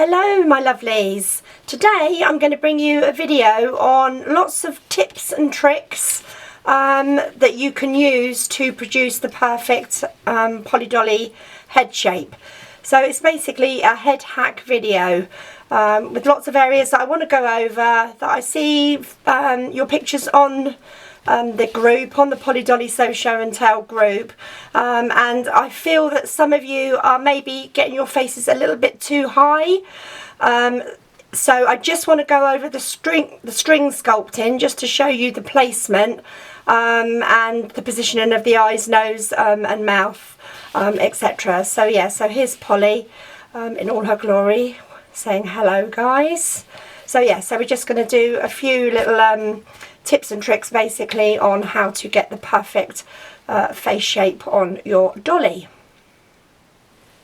Hello my lovelies. Today I'm going to bring you a video on lots of tips and tricks that you can use to produce the perfect Polly Dolly head shape. So it's basically a head hack video with lots of areas that I want to go over, that I see your pictures on the group, on the Polly Dolly Sew Show and Tell group, and I feel that some of you are maybe getting your faces a little bit too high, so I just want to go over the string sculpting just to show you the placement and the positioning of the eyes, nose and mouth, etc. So yeah, so here's Polly in all her glory saying hello guys. So yeah, so we're just going to do a few little tips and tricks basically on how to get the perfect face shape on your dolly.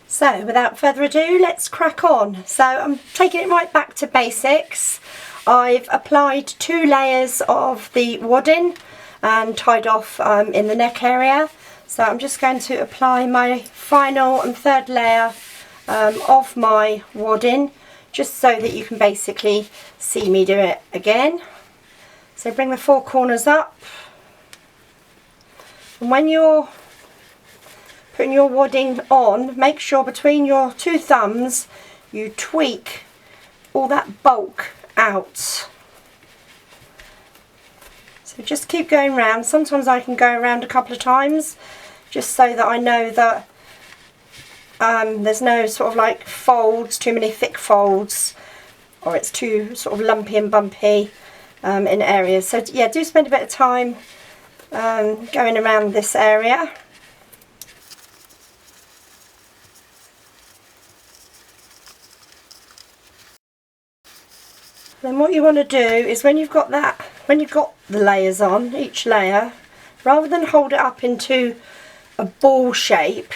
So without further ado, let's crack on. So I'm taking it right back to basics. I've applied 2 layers of the wadding and tied off in the neck area. So I'm just going to apply my final and 3rd layer of my wadding, just so that you can basically see me do it again. So bring the 4 corners up, and when you're putting your wadding on, make sure between your 2 thumbs you tweak all that bulk out. So just keep going round. Sometimes I can go around a couple of times just so that I know that there's no sort of like folds, too many thick folds, or it's too sort of lumpy and bumpy in areas. So yeah, do spend a bit of time going around this area. Then what you want to do is when you've got the layers on, each layer, rather than hold it up into a ball shape,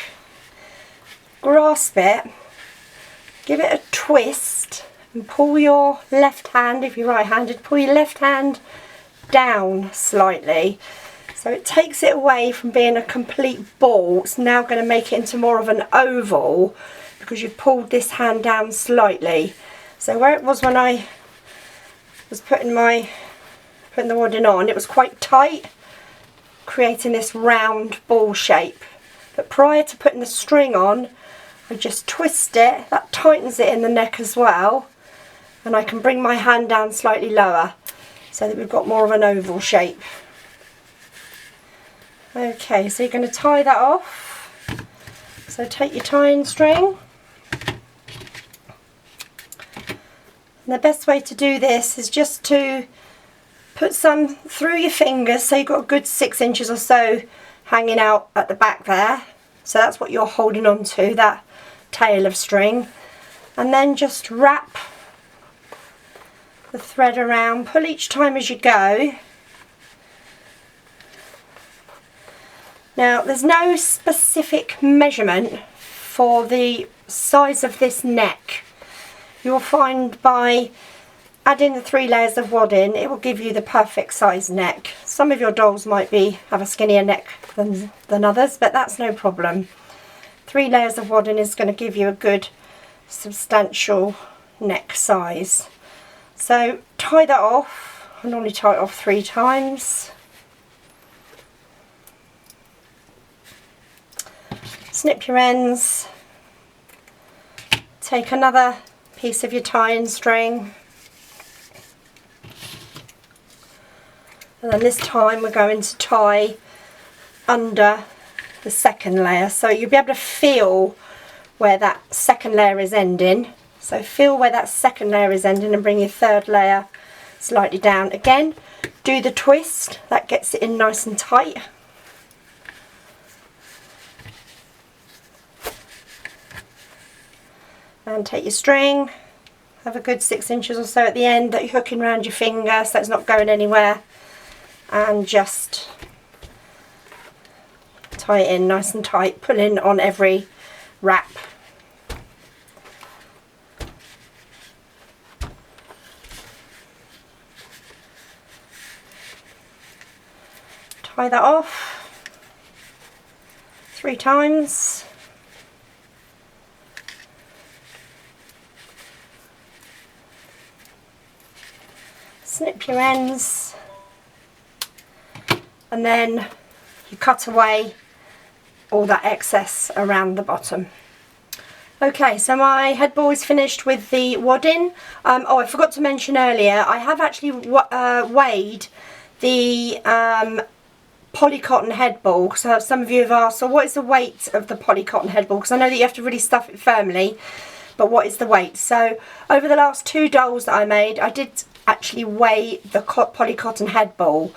grasp it, give it a twist, and pull your left hand, if you're right-handed, pull your left hand down slightly. So it takes it away from being a complete ball. It's now going to make it into more of an oval because you've pulled this hand down slightly. So where it was when I was putting the wadding on, it was quite tight, creating this round ball shape. But prior to putting the string on, I just twist it, that tightens it in the neck as well, and I can bring my hand down slightly lower so that we've got more of an oval shape. Okay, so you're going to tie that off. So take your tying string. And the best way to do this is just to put some through your fingers, so you've got a good 6 inches or so hanging out at the back there. So that's what you're holding on to, that tail of string. And then just wrap the thread around, pull each time as you go. Now there's no specific measurement for the size of this neck. You'll find by adding the 3 layers of wadding, it will give you the perfect size neck. Some of your dolls might have a skinnier neck than others, but that's no problem. 3 layers of wadding is going to give you a good substantial neck size. So tie that off. I normally tie it off 3 times. Snip your ends. Take another piece of your tying string, and then this time we're going to tie under the 2nd layer, so you'll be able to feel where that 2nd layer is ending. So feel where that 2nd layer is ending and bring your 3rd layer slightly down. Again, do the twist, that gets it in nice and tight. And take your string, have a good 6 inches or so at the end that you're hooking around your finger so it's not going anywhere, and just tie it in nice and tight, pull in on every wrap. Tie that off 3 times. snip your ends, and then you cut away all that excess around the bottom. Okay, so my head ball is finished with the wadding. Oh, I forgot to mention earlier, I have actually weighed the polycotton head ball, because some of you have asked, so what is the weight of the polycotton head ball? Because I know that you have to really stuff it firmly, but what is the weight? So over the last 2 dolls that I made, I did actually weigh the polycotton head ball.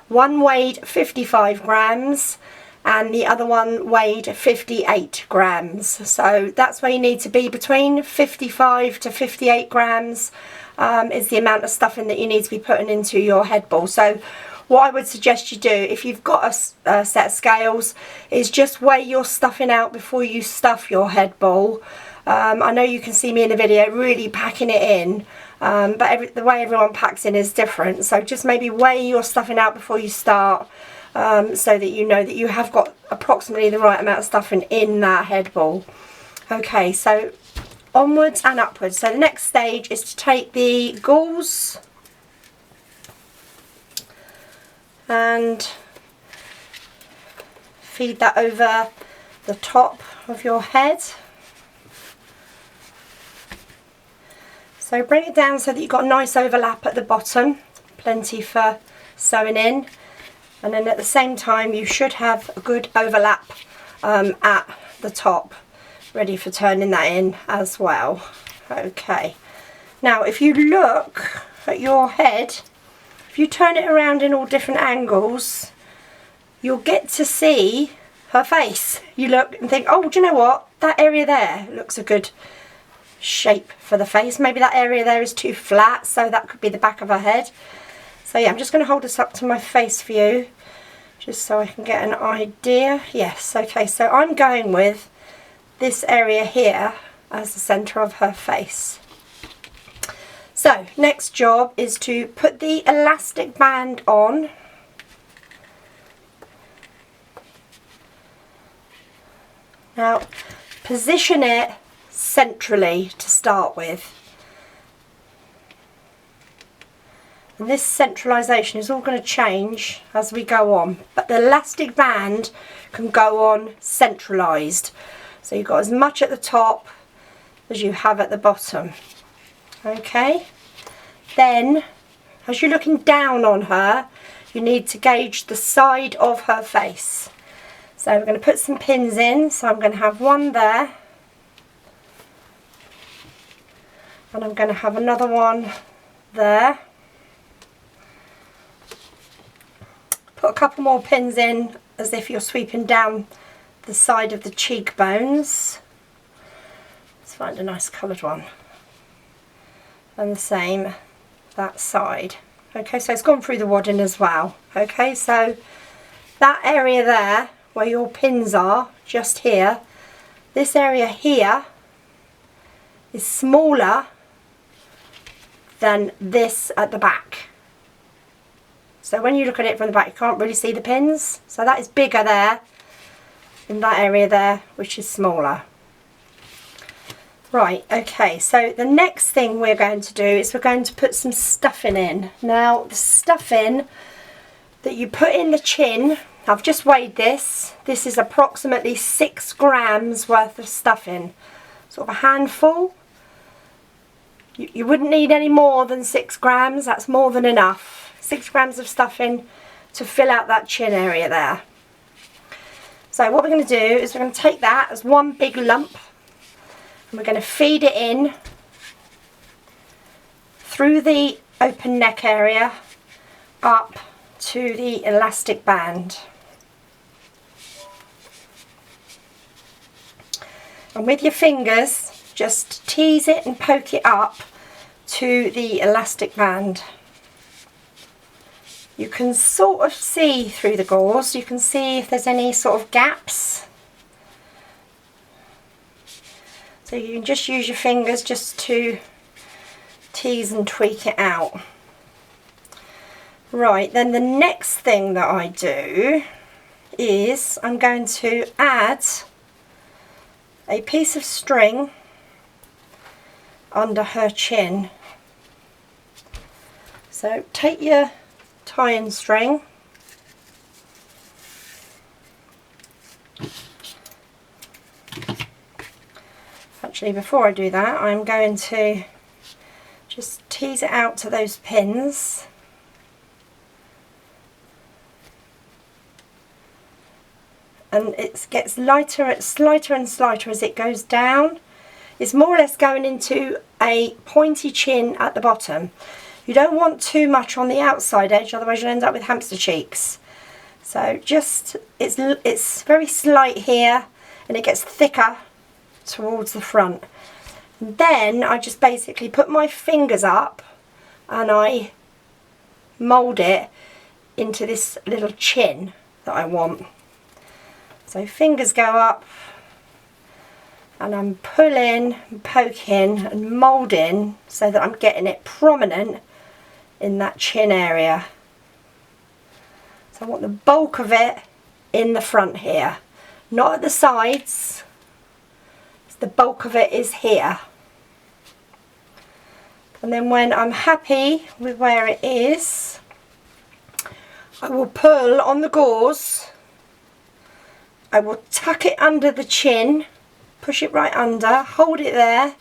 One weighed 55 grams and the other one weighed 58 grams. So that's where you need to be, between 55 to 58 grams is the amount of stuffing that you need to be putting into your head ball. So what I would suggest you do, if you've got a set of scales, is just weigh your stuffing out before you stuff your head ball. I know you can see me in the video really packing it in, but the way everyone packs in is different. So just maybe weigh your stuffing out before you start, so that you know that you have got approximately the right amount of stuffing in that head ball. Okay, so onwards and upwards. So the next stage is to take the gauze and feed that over the top of your head. So bring it down so that you've got a nice overlap at the bottom, plenty for sewing in, and then at the same time you should have a good overlap at the top, ready for turning that in as well. Okay, now if you look at your head, if you turn it around in all different angles, you'll get to see her face. You look and think, oh, do you know what, that area there looks a good shape for the face. Maybe that area there is too flat, so that could be the back of her head. So yeah, I'm just going to hold this up to my face for you, just so I can get an idea. Yes, okay, so I'm going with this area here as the centre of her face. So next job is to put the elastic band on. Now position it centrally to start with. And this centralisation is all going to change as we go on, but the elastic band can go on centralised. So you've got as much at the top as you have at the bottom. Okay, then as you're looking down on her, you need to gauge the side of her face. So we're going to put some pins in, so I'm going to have one there, and I'm going to have another one there. Put a couple more pins in as if you're sweeping down the side of the cheekbones. Let's find a nice coloured one. And the same that side. Okay, so it's gone through the wadding as well. Okay, so that area there where your pins are, just here, this area here is smaller than this at the back. So when you look at it from the back, you can't really see the pins. So that is bigger there in that area there, which is smaller. Right, okay, so the next thing we're going to do is we're going to put some stuffing in. Now, the stuffing that you put in the chin, I've just weighed this. This is approximately 6 grams worth of stuffing. Sort of a handful. You wouldn't need any more than 6 grams, that's more than enough. 6 grams of stuffing to fill out that chin area there. So what we're going to do is we're going to take that as one big lump, and we're going to feed it in through the open neck area up to the elastic band. And with your fingers, just tease it and poke it up to the elastic band. You can sort of see through the gauze, you can see if there's any sort of gaps. So you can just use your fingers just to tease and tweak it out. Right, then the next thing that I do is I'm going to add a piece of string under her chin. So take your tie-in string, actually before I do that I'm going to just tease it out to those pins. And it gets lighter and slighter as it goes down. It's more or less going into a pointy chin at the bottom. You don't want too much on the outside edge, otherwise you'll end up with hamster cheeks. So just, it's very slight here, and it gets thicker towards the front. And then I just basically put my fingers up and I mould it into this little chin that I want. So fingers go up and I'm pulling and poking and moulding so that I'm getting it prominent in that chin area. So I want the bulk of it in the front here, not at the sides. The bulk of it is here. And then when I'm happy with where it is, I will pull on the gauze. I will tuck it under the chin, push it right under, hold it there.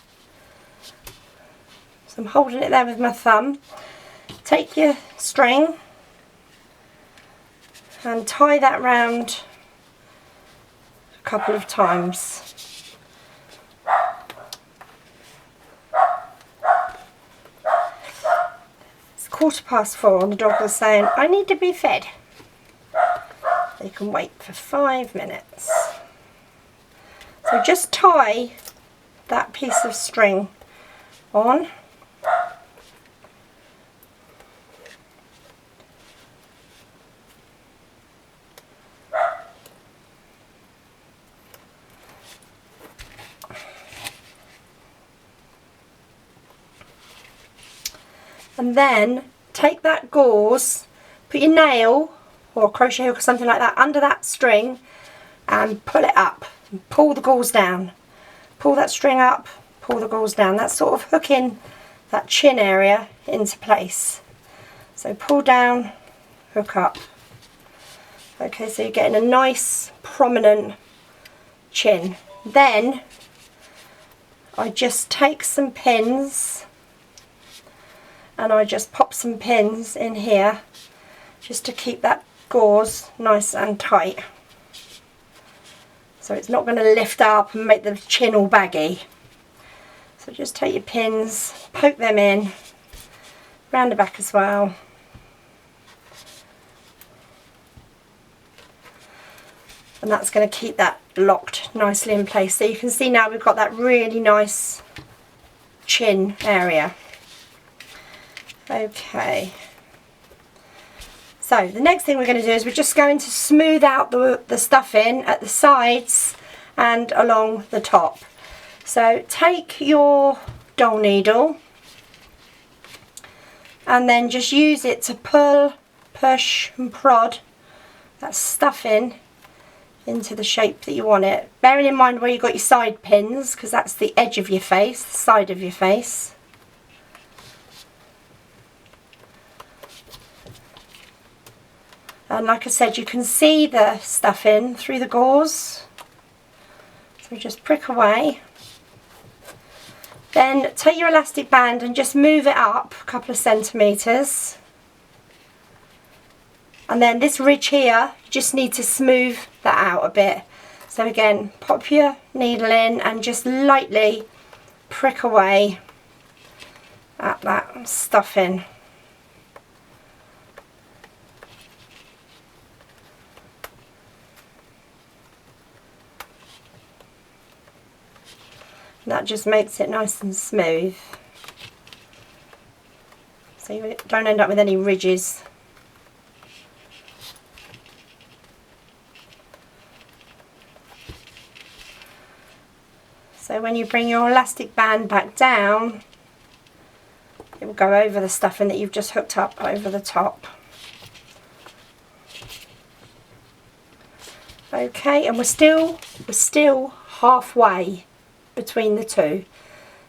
So I'm holding it there with my thumb. Take your string and tie that round a couple of times. It's 4:15 and the dog was saying, I need to be fed. They can wait for 5 minutes. So just tie that piece of string on. And then take that gauze, put your nail or a crochet hook or something like that under that string and pull it up. And pull the gauze down. Pull that string up, pull the gauze down. That's sort of hooking that chin area into place. So pull down, hook up. Okay, so you're getting a nice prominent chin. Then I just take some pins and I just pop some pins in here just to keep that gauze nice and tight. So it's not going to lift up and make the chin all baggy. So just take your pins, poke them in, round the back as well. And that's going to keep that locked nicely in place. So you can see now we've got that really nice chin area. Okay, so the next thing we're going to do is we're just going to smooth out the stuffing at the sides and along the top. So take your doll needle and then just use it to pull, push and prod that stuffing into the shape that you want it. Bearing in mind where you've got your side pins, because that's the edge of your face, the side of your face. And like I said, you can see the stuffing through the gauze. So just prick away. Then take your elastic band and just move it up a couple of centimetres. And then this ridge here, you just need to smooth that out a bit. So again, pop your needle in and just lightly prick away at that stuffing. That just makes it nice and smooth, so you don't end up with any ridges. So when you bring your elastic band back down, it will go over the stuffing that you've just hooked up over the top. Okay, and we're still halfway between the two.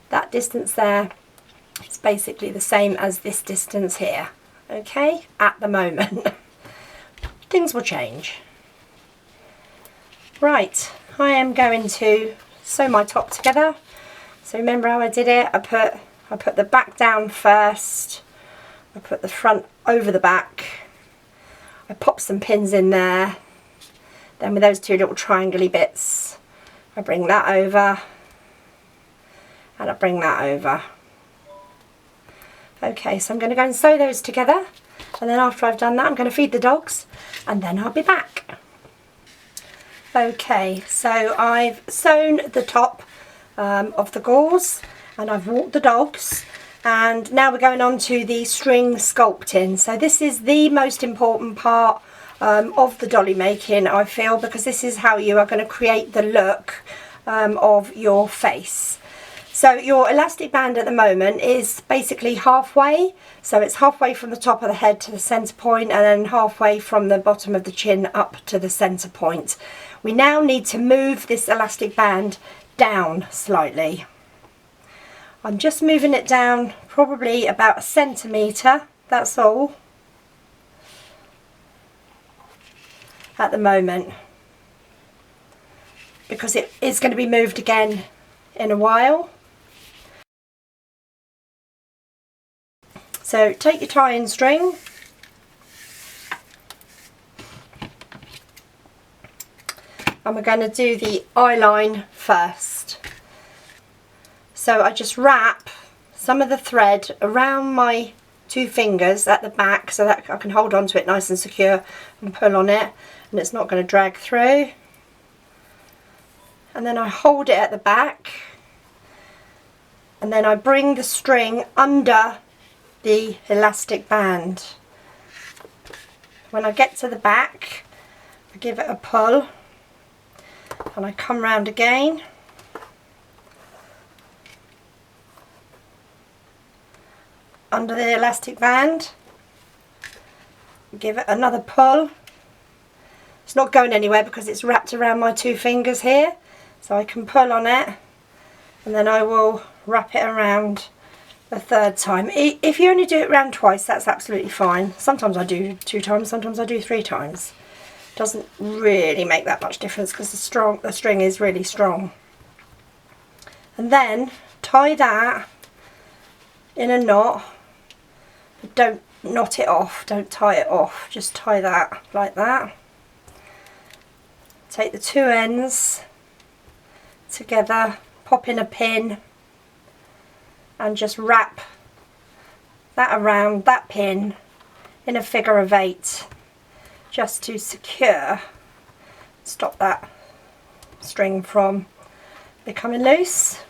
That distance there is basically the same as this distance here. okay, at the moment. Things will change. Right, I am going to sew my top together. So remember how I did it? I put the back down first. I put the front over the back. I pop some pins in there. Then with those two little triangle-y bits, I bring that over and I bring that over. Okay, so I'm going to go and sew those together, and then after I've done that I'm going to feed the dogs and then I'll be back. Okay, so I've sewn the top of the gauze and I've walked the dogs, and now we're going on to the string sculpting. So this is the most important part of the dolly making, I feel, because this is how you are going to create the look of your face. So your elastic band at the moment is basically halfway, so it's halfway from the top of the head to the centre point, and then halfway from the bottom of the chin up to the centre point. We now need to move this elastic band down slightly. I'm just moving it down probably about 1 centimetre, that's all, at the moment, because it is going to be moved again in a while. So take your tying string, and we're going to do the eye line first. So I just wrap some of the thread around my 2 fingers at the back so that I can hold on to it nice and secure and pull on it and it's not going to drag through. And then I hold it at the back, and then I bring the string under the elastic band. When I get to the back, I give it a pull and I come round again, under the elastic band, give it another pull. It's not going anywhere because it's wrapped around my 2 fingers here, so I can pull on it and then I will wrap it around a 3rd time. If you only do it around twice, that's absolutely fine. Sometimes I do 2 times, sometimes I do 3 times. Doesn't really make that much difference because the string is really strong. And then tie that in a knot, but don't knot it off, don't tie it off, just tie that like that. Take the 2 ends together, pop in a pin and just wrap that around that pin in a figure of 8 just to secure, stop that string from becoming loose.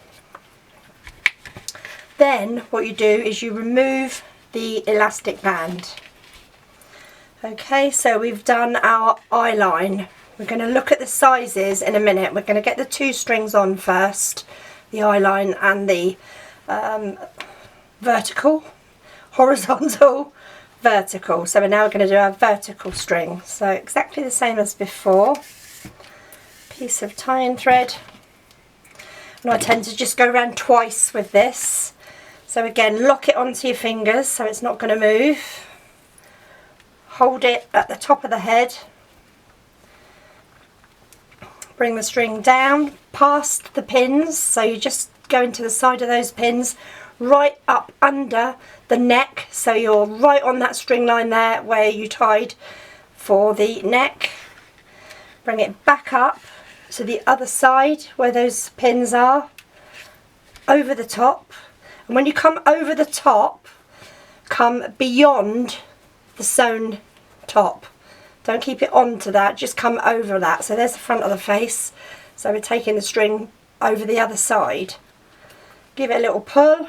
Then what you do is you remove the elastic band. Okay, so we've done our eye line. We're going to look at the sizes in a minute. We're going to get the 2 strings on first, the eye line and the vertical, horizontal, vertical. So we're now going to do our vertical string. So exactly the same as before. Piece of tying thread. And I tend to just go around twice with this. So again, lock it onto your fingers so it's not going to move. Hold it at the top of the head. Bring the string down past the pins, so you just go into the side of those pins, right up under the neck, so you're right on that string line there where you tied for the neck. Bring it back up to the other side where those pins are, over the top, and when you come over the top, come beyond the sewn top. Don't keep it onto that, just come over that. So there's the front of the face. So we're taking the string over the other side. Give it a little pull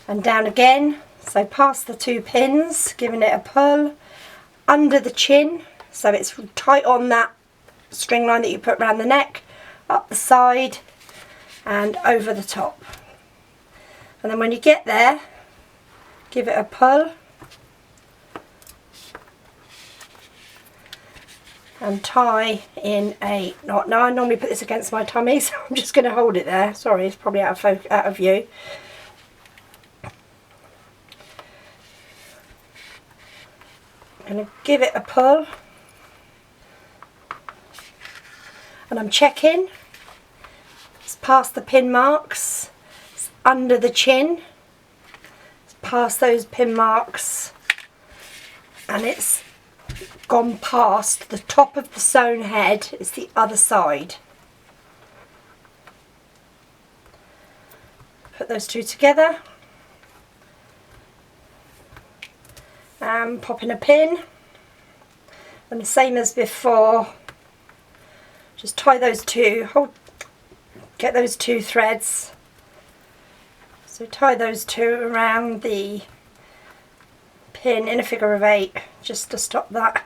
and down again. So past the 2 pins, giving it a pull under the chin. So it's tight on that string line that you put around the neck, up the side and over the top. And then when you get there, give it a pull and tie in a knot. Now I normally put this against my tummy, so I'm just going to hold it there. Sorry, it's probably out of view. I'm going to give it a pull, and I'm checking. It's past the pin marks, it's under the chin, it's past those pin marks, and it's gone past the top of the sewn head. It's the other side. Put those two together and pop in a pin, and the same as before, just tie those two, get those two threads, so tie those two around the pin in a figure of 8 just to stop that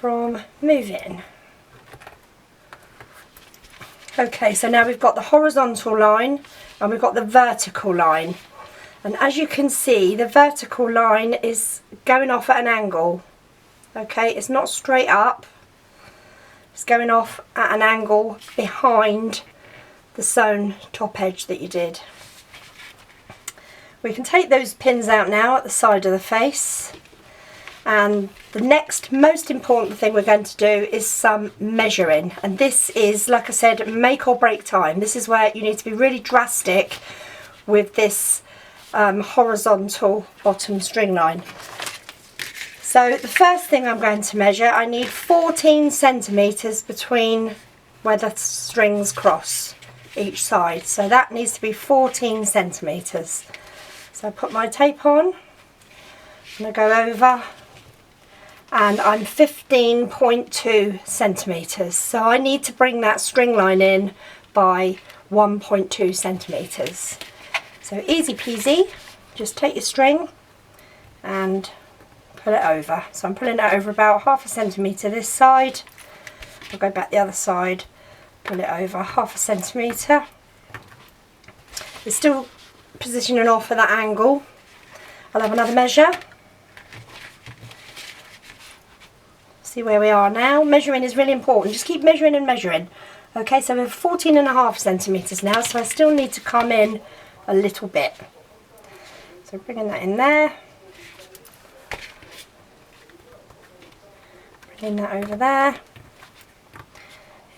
from moving. Okay, so now we've got the horizontal line and we've got the vertical line, and as you can see, the vertical line is going off at an angle. Okay, it's not straight up, it's going off at an angle behind the sewn top edge that you did. We can take those pins out now at the side of the face, and the next most important thing we're going to do is some measuring, and this is, like I said, make or break time. This is where you need to be really drastic with this horizontal bottom string line. So the first thing I'm going to measure, I need 14 centimetres between where the strings cross each side, so that needs to be 14 centimetres. So I put my tape on, and I go over, and I'm 15.2 centimetres. So I need to bring that string line in by 1.2 centimetres. So easy peasy, just take your string and pull it over. So I'm pulling it over about half a centimetre this side. I'll go back the other side, pull it over half a centimetre. It's still positioning off at that angle. I'll have another measure. See where we are now. Measuring is really important. Just keep measuring and measuring. Okay, so we're 14.5 centimetres now, so I still need to come in a little bit. So bringing that in there. Bringing that over there.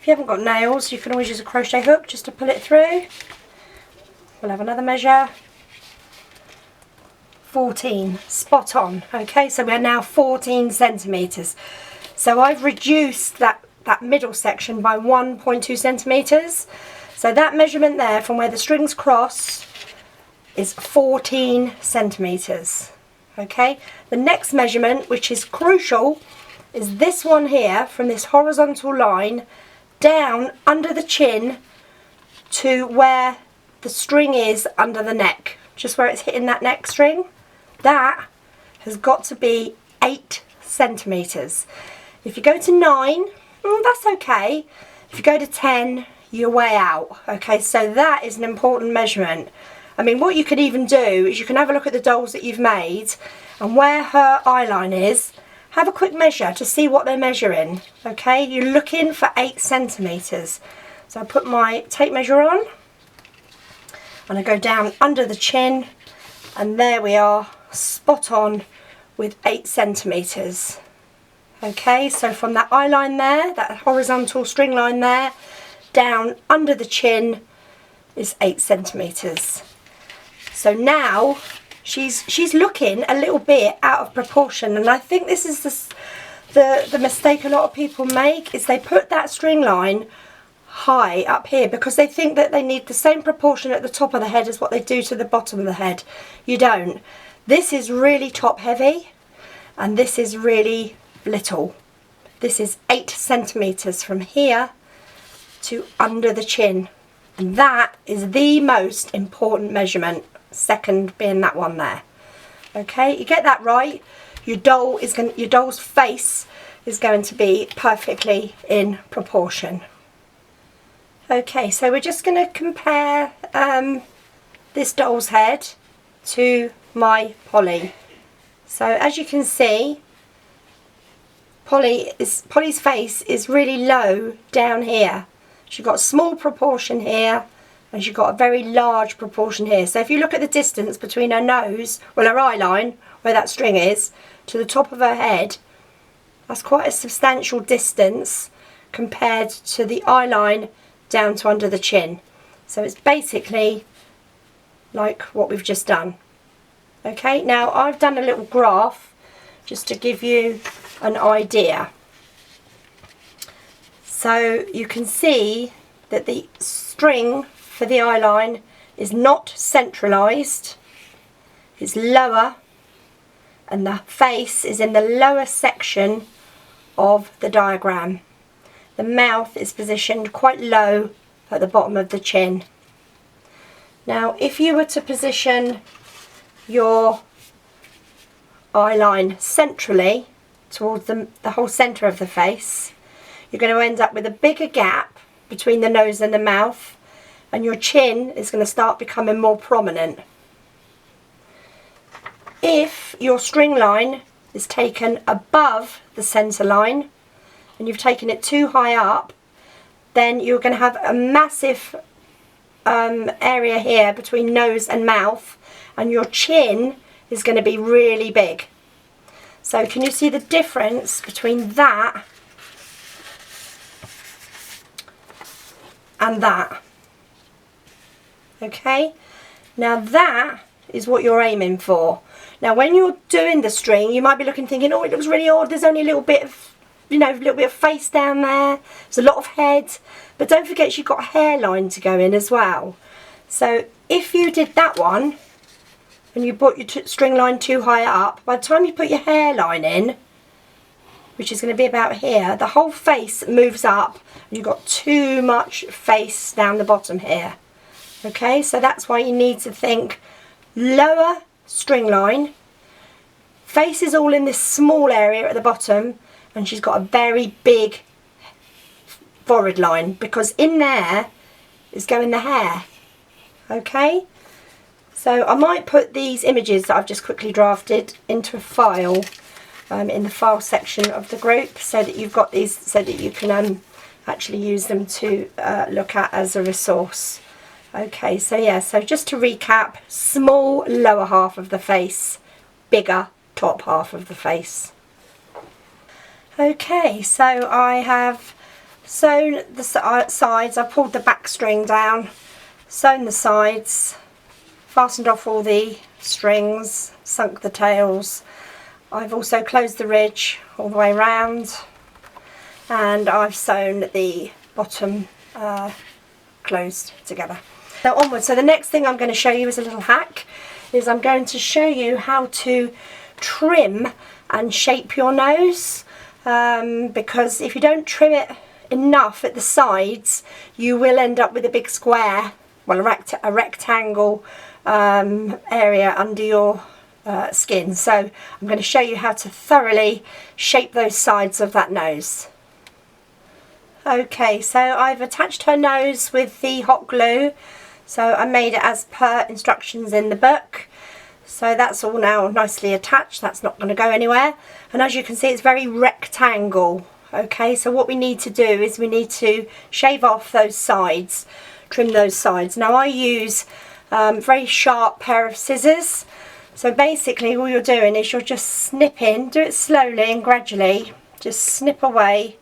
If you haven't got nails, you can always use a crochet hook just to pull it through. We'll have another measure. 14, spot on. Okay, so we're now 14 centimetres. So I've reduced that middle section by 1.2 centimetres. So that measurement there from where the strings cross is 14 centimetres. Okay, the next measurement, which is crucial, is this one here, from this horizontal line down under the chin to where the string is under the neck, just where it's hitting that neck string. That has got to be 8 centimetres. If you go to 9, that's okay. If you go to 10, you're way out. Okay, so that is an important measurement. I mean, what you could even do is you can have a look at the dolls that you've made, and where her eye line is, have a quick measure to see what they're measuring. Okay, you're looking for 8 centimetres. So I put my tape measure on, and I go down under the chin, and there we are, spot on with 8 centimetres. Okay, so from that eye line there, that horizontal string line there, down under the chin is 8 centimetres. So now she's looking a little bit out of proportion, and I think this is the mistake a lot of people make, is they put that string line high up here because they think that they need the same proportion at the top of the head as what they do to the bottom of the head. You don't. This is really top heavy, and this is really little. This is 8 centimetres from here to under the chin, and that is the most important measurement, second being that one there. Okay, you get that right, your doll's face is going to be perfectly in proportion. Okay, so we're just going to compare this doll's head to my Polly. So as you can see, Polly's face is really low down here. She's got a small proportion here and she's got a very large proportion here. So if you look at the distance between her nose, well, her eye line, where that string is, to the top of her head, that's quite a substantial distance compared to the eye line down to under the chin. So it's basically like what we've just done. Okay, now I've done a little graph just to give you an idea. So you can see that the string for the eye line is not centralised, it's lower, and the face is in the lower section of the diagram. The mouth is positioned quite low at the bottom of the chin. Now if you were to position your eye line centrally towards the whole centre of the face, you're going to end up with a bigger gap between the nose and the mouth, and your chin is going to start becoming more prominent. If your string line is taken above the centre line and you've taken it too high up, then you're going to have a massive area here between nose and mouth, and your chin is going to be really big. So can you see the difference between that and that? Okay, now that is what you're aiming for. Now when you're doing the string, you might be looking thinking, oh, it looks really odd, there's only a little bit of, you know, a little bit of face down there, there's a lot of head, but don't forget she's got a hairline to go in as well. So if you did that one and you put your string line too high up, by the time you put your hairline in, which is going to be about here, the whole face moves up and you've got too much face down the bottom here. Okay, so that's why you need to think lower string line, face is all in this small area at the bottom, and she's got a very big forehead line, because in there is going the hair. Okay, so I might put these images that I've just quickly drafted into a file in the file section of the group, so that you've got these, so that you can actually use them to look at as a resource. Okay, so yeah, so just to recap, small lower half of the face, bigger top half of the face. Okay, so I have sewn the sides, I pulled the back string down, sewn the sides, fastened off all the strings, sunk the tails. I've also closed the ridge all the way around, and I've sewn the bottom closed together. Now onwards, so the next thing I'm going to show you is a little hack, is I'm going to show you how to trim and shape your nose, because if you don't trim it enough at the sides, you will end up with a big square, well, a rectangle area under your skin. So I'm going to show you how to thoroughly shape those sides of that nose. Okay, so I've attached her nose with the hot glue. So I made it as per instructions in the book. So that's all now nicely attached, that's not going to go anywhere. And as you can see, it's very rectangle. Okay, so what we need to do is we need to shave off those sides, trim those sides. Now I use a very sharp pair of scissors. So basically all you're doing is you're just snipping, do it slowly and gradually, just snip away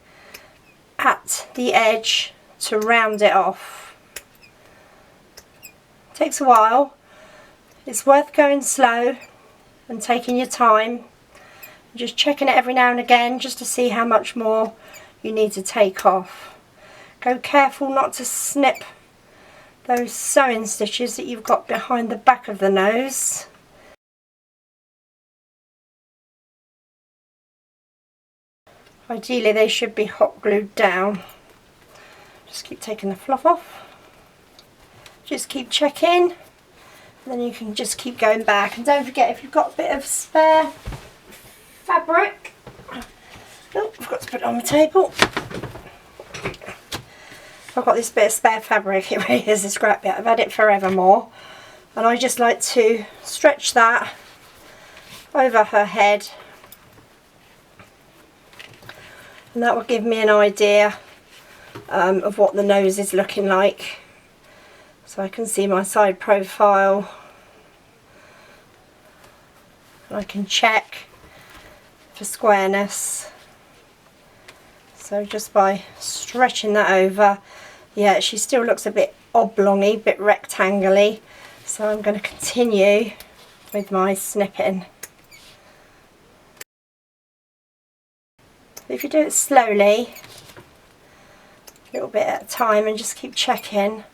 at the edge to round it off. Takes a while, it's worth going slow and taking your time, just checking it every now and again just to see how much more you need to take off. Go careful not to snip those sewing stitches that you've got behind the back of the nose. Ideally they should be hot glued down. Just keep taking the fluff off. Just keep checking, and then you can just keep going back. And don't forget, if you've got a bit of spare fabric, oh, I've got to put it on the table. I've got this bit of spare fabric, it really is a scrap bit, I've had it forevermore, and I just like to stretch that over her head, and that will give me an idea of what the nose is looking like. so I can see my side profile, and I can check for squareness. So just by stretching that over, yeah, she still looks a bit oblongy, a bit rectangular, so I'm going to continue with my snipping. If you do it slowly, a little bit at a time, and just keep checking,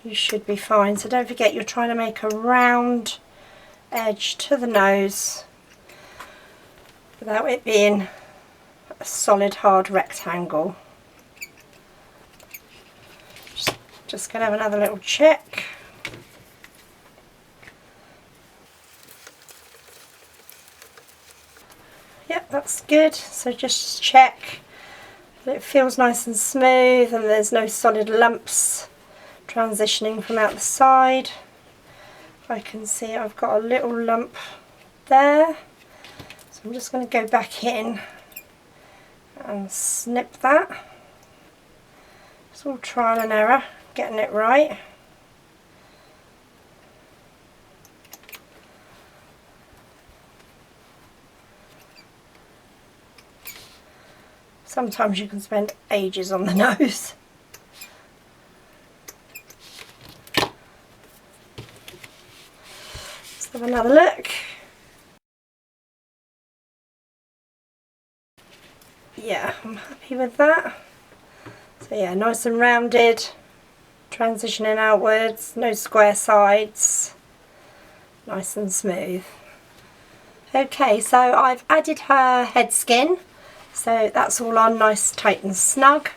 you should be fine. So don't forget, you're trying to make a round edge to the nose without it being a solid hard rectangle. Just going to have another little check. Yep, that's good. So just check that it feels nice and smooth and there's no solid lumps transitioning from out the side. I can see I've got a little lump there, so I'm just going to go back in and snip that. It's all trial and error, getting it right. Sometimes you can spend ages on the nose. Let's have another look. Yeah, I'm happy with that. So yeah, nice and rounded, transitioning outwards, no square sides, nice and smooth. Okay, so I've added her head skin, so that's all on nice, tight and snug.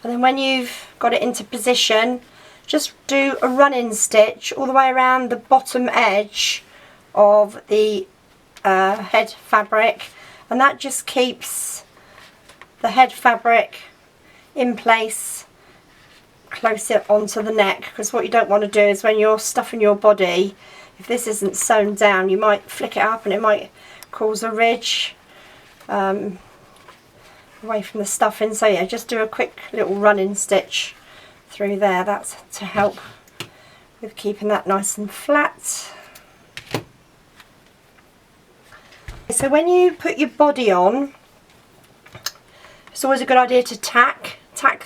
And then when you've got it into position, just do a running stitch all the way around the bottom edge of the head fabric, and that just keeps the head fabric in place closer onto the neck, because what you don't want to do is when you're stuffing your body, if this isn't sewn down, you might flick it up and it might cause a ridge away from the stuffing. So yeah, just do a quick little running stitch through there. That's to help with keeping that nice and flat. So when you put your body on, it's always a good idea to tack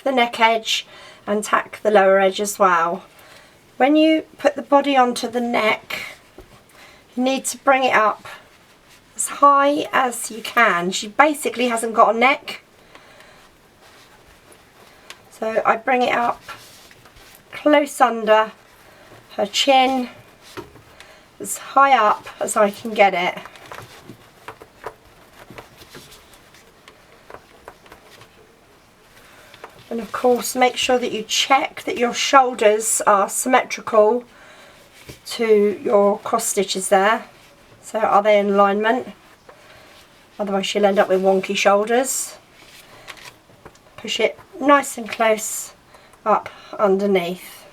the neck edge and tack the lower edge as well. When you put the body onto the neck, you need to bring it up as high as you can. She basically hasn't got a neck, so I bring it up close under her chin, as high up as I can get it. And of course, make sure that you check that your shoulders are symmetrical to your cross stitches there. So are they in alignment? Otherwise you'll end up with wonky shoulders. Push it nice and close up underneath.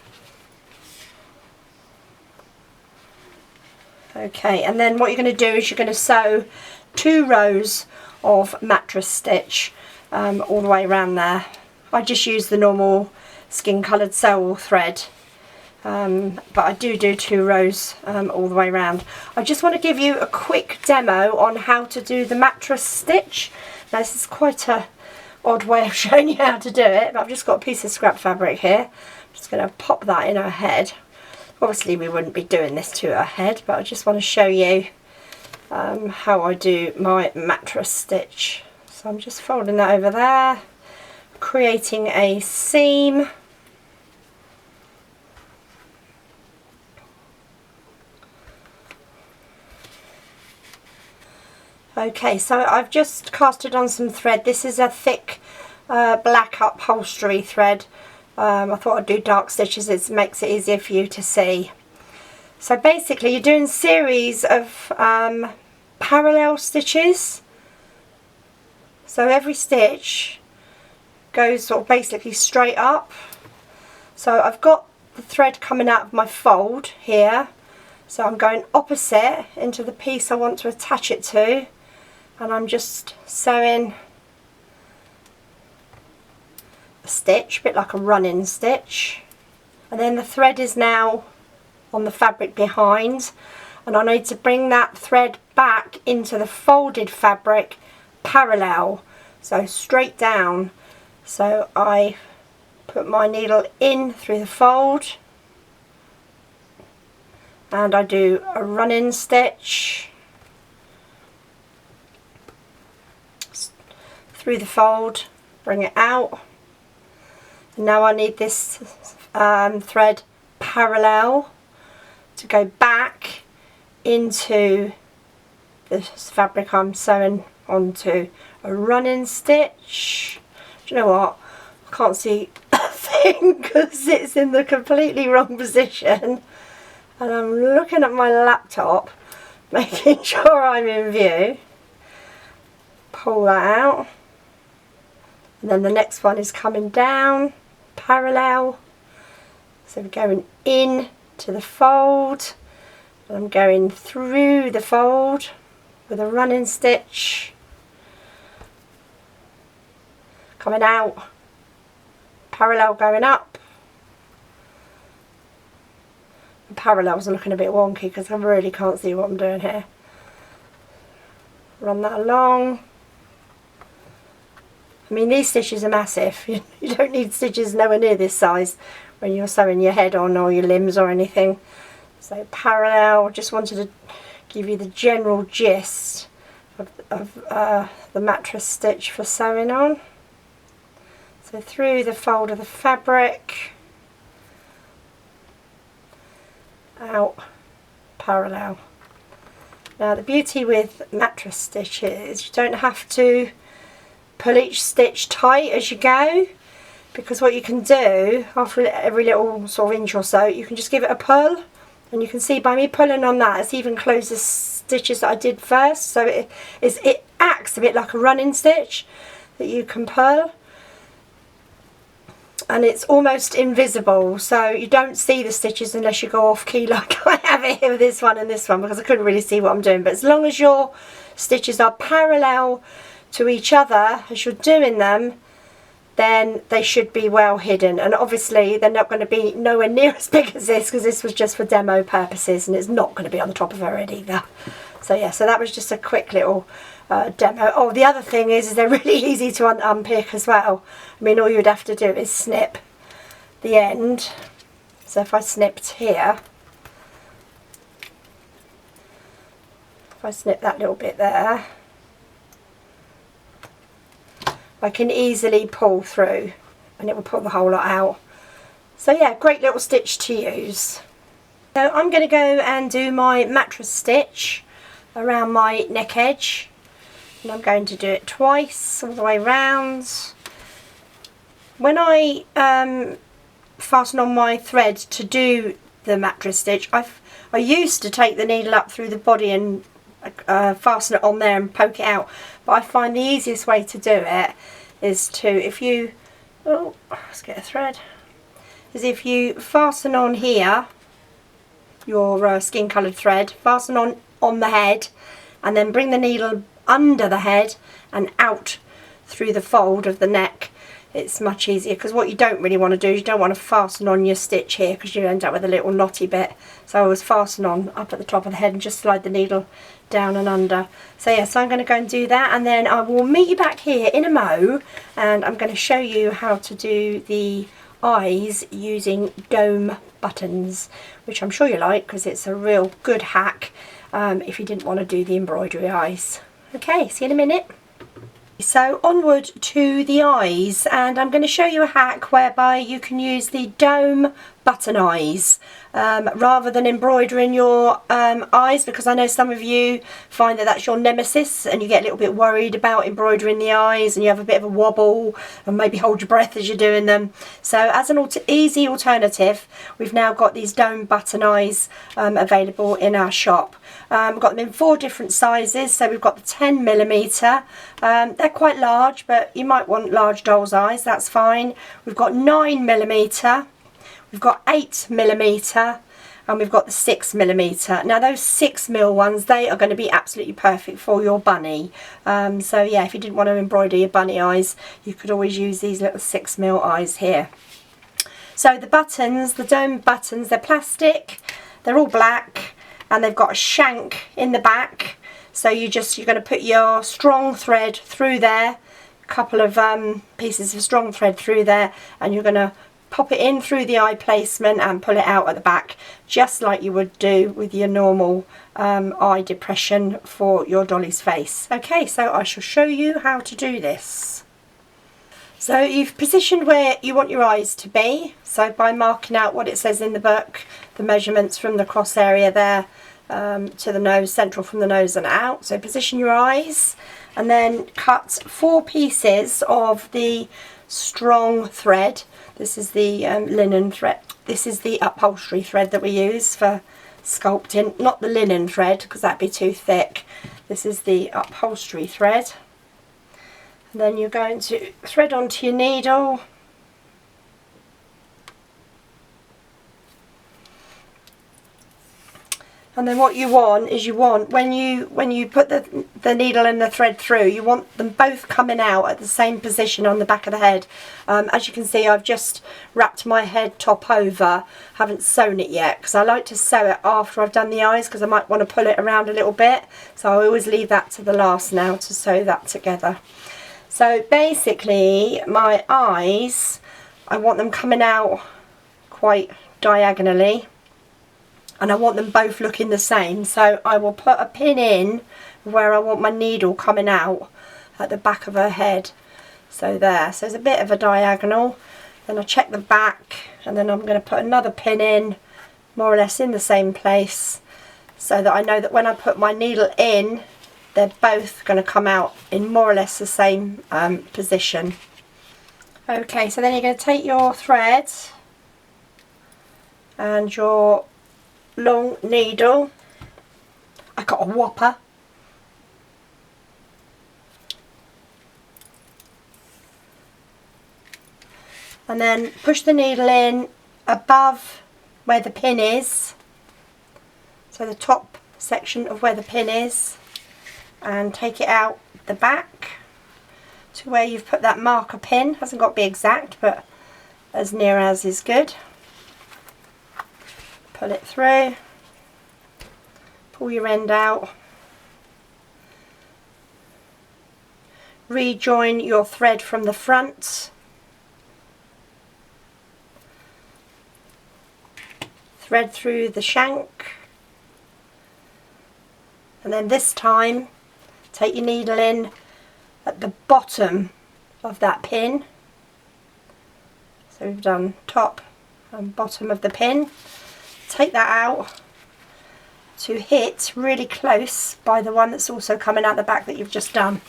Okay, and then what you're going to do is you're going to sew 2 rows of mattress stitch all the way around there. I just use the normal skin coloured sew thread, but I do 2 rows all the way around. I just want to give you a quick demo on how to do the mattress stitch. Now this is quite a odd way of showing you how to do it, but I've just got a piece of scrap fabric here. I'm just going to pop that in her head. Obviously we wouldn't be doing this to her head, but I just want to show you how I do my mattress stitch. So I'm just folding that over there, creating a seam. Okay, so I've just casted on some thread. This is a thick black upholstery thread. I thought I'd do dark stitches, it makes it easier for you to see. So basically you're doing a series of parallel stitches. So every stitch goes sort of basically straight up. So I've got the thread coming out of my fold here, so I'm going opposite into the piece I want to attach it to, and I'm just sewing a stitch, a bit like a running stitch, and then the thread is now on the fabric behind, and I need to bring that thread back into the folded fabric parallel, so straight down. So I put my needle in through the fold and I do a run-in stitch through the fold, bring it out, and now I need this thread parallel to go back into this fabric I'm sewing onto. A run-in stitch. Do you know what? I can't see a thing because it's in the completely wrong position, and I'm looking at my laptop making sure I'm in view. Pull that out, and then the next one is coming down parallel, so we're going in to the fold, and I'm going through the fold with a run-in stitch, coming out, parallel going up. The parallels are looking a bit wonky because I really can't see what I'm doing here. Run that along. I mean, these stitches are massive. You don't need stitches nowhere near this size when you're sewing your head on or your limbs or anything. So parallel, just wanted to give you the general gist of the mattress stitch for sewing on. So through the fold of the fabric, out, parallel. Now the beauty with mattress stitches, you don't have to pull each stitch tight as you go, because what you can do after every little sort of inch or so, you can just give it a pull, and you can see by me pulling on that, it's even closed the stitches that I did first, so it acts a bit like a running stitch that you can pull. And it's almost invisible, so you don't see the stitches unless you go off key like I have it here with this one and this one, because I couldn't really see what I'm doing. But as long as your stitches are parallel to each other as you're doing them, then they should be well hidden. And obviously they're not going to be nowhere near as big as this, because this was just for demo purposes, and it's not going to be on the top of her head either. So yeah, so that was just a quick little demo. Oh, the other thing is they're really easy to unpick as well. I mean, all you'd have to do is snip the end. So if I snipped here, if I snip that little bit there, I can easily pull through and it will pull the whole lot out. So yeah, great little stitch to use. So I'm going to go and do my mattress stitch around my neck edge, and I'm going to do it twice all the way round. When I fasten on my thread to do the mattress stitch, I used to take the needle up through the body and fasten it on there and poke it out, but I find the easiest way to do it is to, if you, oh, let's get a thread, is if you fasten on here your skin coloured thread, fasten on the head, and then bring the needle under the head and out through the fold of the neck. It's much easier, because what you don't really want to do is you don't want to fasten on your stitch here, because you end up with a little knotty bit. So I always fasten on up at the top of the head and just slide the needle down and under. So yeah, so I'm going to go and do that, and then I will meet you back here in a mo, and I'm going to show you how to do the eyes using dome buttons, which I'm sure you like, because it's a real good hack if you didn't want to do the embroidery eyes. Okay, see you in a minute. So onward to the eyes, and I'm going to show you a hack whereby you can use the dome button eyes rather than embroidering your eyes, because I know some of you find that that's your nemesis and you get a little bit worried about embroidering the eyes and you have a bit of a wobble and maybe hold your breath as you're doing them. So as an easy alternative, we've now got these dome button eyes available in our shop. We've got them in 4 different sizes. So we've got the 10mm, they're quite large, but you might want large doll's eyes, that's fine. We've got 9mm, we've got 8mm, and we've got the 6mm. Now those 6mm ones, they are going to be absolutely perfect for your bunny. So yeah, if you didn't want to embroider your bunny eyes, you could always use these little 6mm eyes here. So the buttons, the dome buttons, they're plastic, they're all black, and they've got a shank in the back. So you're going to put your strong thread through there, a couple of pieces of strong thread through there, and you're going to pop it in through the eye placement and pull it out at the back, just like you would do with your normal eye depression for your dolly's face. Okay, so I shall show you how to do this. So you've positioned where you want your eyes to be, so by marking out what it says in the book, the measurements from the cross area there to the nose, central from the nose and out. So position your eyes and then cut 4 pieces of the strong thread. This is the linen thread. This is the upholstery thread that we use for sculpting, not the linen thread because that'd be too thick. This is the upholstery thread. And then you're going to thread onto your needle. And then what you want is when you put the needle and the thread through, you want them both coming out at the same position on the back of the head. As you can see, I've just wrapped my head top over, haven't sewn it yet because I like to sew it after I've done the eyes because I might want to pull it around a little bit. So I always leave that to the last now to sew that together. So basically my eyes, I want them coming out quite diagonally. And I want them both looking the same, so I will put a pin in where I want my needle coming out at the back of her head. So there, so there's a bit of a diagonal. Then I check the back, and then I'm going to put another pin in more or less in the same place, so that I know that when I put my needle in, they're both going to come out in more or less the same position. Okay, so then you're going to take your thread and your long needle. I got a whopper. And then push the needle in above where the pin is, so the top section of where the pin is, and take it out the back to where you've put that marker pin. Hasn't got to be exact, but as near as is good. Pull it through, pull your end out, rejoin your thread from the front, thread through the shank, and then this time take your needle in at the bottom of that pin. So we've done top and bottom of the pin. Take that out to hit really close by the one that's also coming out the back that you've just done.